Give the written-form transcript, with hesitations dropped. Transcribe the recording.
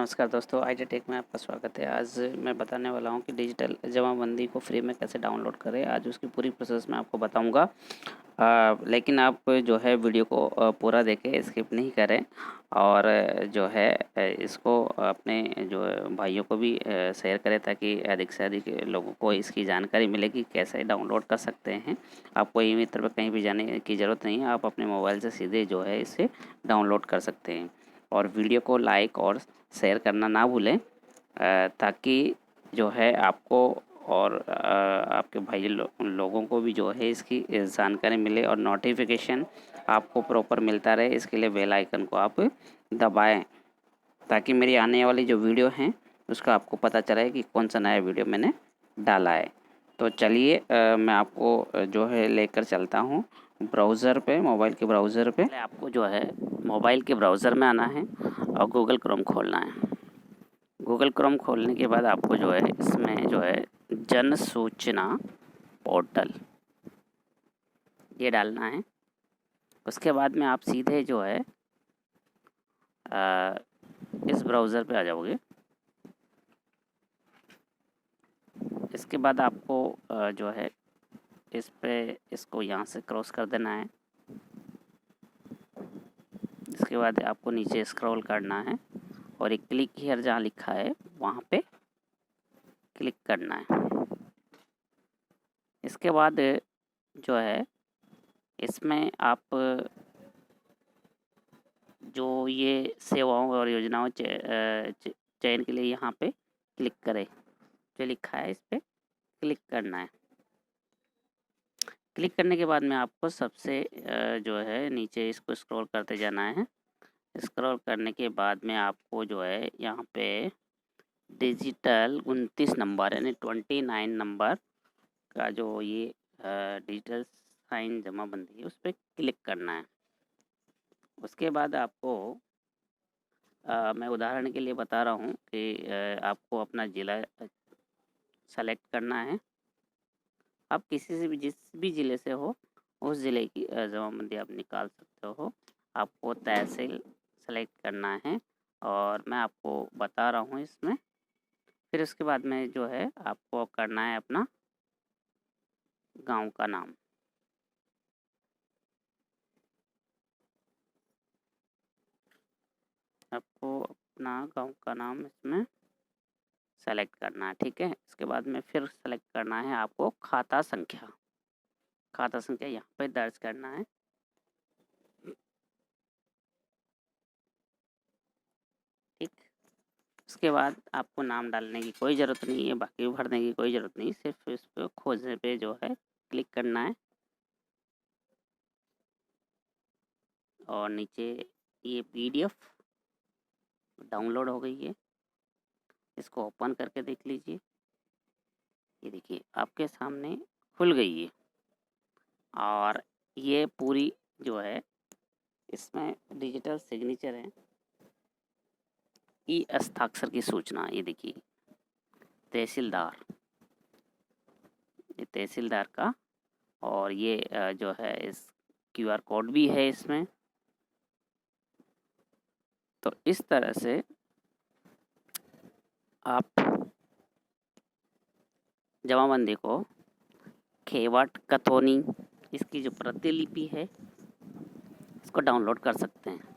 नमस्कार दोस्तों, IT tech में आपका स्वागत है। आज मैं बताने वाला हूं कि डिजिटल जमाबंदी को फ्री में कैसे डाउनलोड करें। आज उसकी पूरी प्रोसेस मैं आपको बताऊंगा। लेकिन आप जो है वीडियो को पूरा देखें, स्किप नहीं करें और जो है इसको अपने जो भाइयों को भी शेयर करें ताकि अधिक से अधिक लोगों को इसकी जानकारी मिले कि कैसे डाउनलोड कर सकते हैं। आपको ईमेल पर कहीं भी जाने की ज़रूरत नहीं है, आप अपने मोबाइल से सीधे जो है इसे डाउनलोड कर सकते हैं। और वीडियो को लाइक और शेयर करना ना भूलें ताकि जो है आपको और आपके भाई लोगों को भी जो है इसकी जानकारी मिले और नोटिफिकेशन आपको प्रॉपर मिलता रहे। इसके लिए बेल आइकन को आप दबाएं ताकि मेरी आने वाली जो वीडियो हैं उसका आपको पता चले कि कौन सा नया वीडियो मैंने डाला है। तो चलिए मैं आपको जो है लेकर चलता हूँ ब्राउज़र पे, मोबाइल के ब्राउज़र पे। आपको जो है मोबाइल के ब्राउज़र में आना है और गूगल क्रोम खोलना है। गूगल क्रोम खोलने के बाद आपको जो है इसमें जो है जन सूचना पोर्टल ये डालना है। उसके बाद में आप सीधे जो है इस ब्राउज़र पे आ जाओगे। इसके बाद आपको जो है इस पे इसको यहाँ से क्रॉस कर देना है। इसके बाद आपको नीचे स्क्रॉल करना है और एक क्लिक हियर जहाँ लिखा है वहाँ पे क्लिक करना है। इसके बाद जो है इसमें आप जो ये सेवाओं और योजनाओं चयन के लिए यहाँ पे क्लिक करें। जो लिखा है इस पर क्लिक करना है। क्लिक करने के बाद में आपको सबसे जो है नीचे इसको स्क्रॉल करते जाना है। स्क्रॉल करने के बाद में आपको जो है यहाँ पे डिजिटल 29 नंबर यानी 29 नंबर का जो ये डिजिटल साइन जमाबंदी है उस पर क्लिक करना है। उसके बाद आपको मैं उदाहरण के लिए बता रहा हूँ कि आपको अपना ज़िला सेलेक्ट करना है। आप किसी से भी जिस भी ज़िले से हो उस ज़िले की जमाबंदी आप निकाल सकते हो। आपको तहसील सेलेक्ट करना है और मैं आपको बता रहा हूँ इसमें। फिर उसके बाद में जो है आपको करना है अपना गांव का नाम। आपको अपना गांव का नाम इसमें सेलेक्ट करना है, ठीक है। इसके बाद में फिर सेलेक्ट करना है आपको खाता संख्या। खाता संख्या यहाँ पे दर्ज करना है। ठीक, उसके बाद आपको नाम डालने की कोई ज़रूरत नहीं है, बाकी भरने की कोई ज़रूरत नहीं, सिर्फ इस पर खोजने पे जो है क्लिक करना है। और नीचे ये PDF डाउनलोड हो गई है, इसको ओपन करके देख लीजिए। ये देखिए आपके सामने खुल गई है और ये पूरी जो है इसमें डिजिटल सिग्नेचर है। ई हस्ताक्षर की सूचना, ये देखिए तहसीलदार, ये तहसीलदार का। और ये जो है इस QR कोड भी है इसमें। तो इस तरह से आप जमाबंदी को खेवट कथोनी इसकी जो प्रतिलिपि है इसको डाउनलोड कर सकते हैं।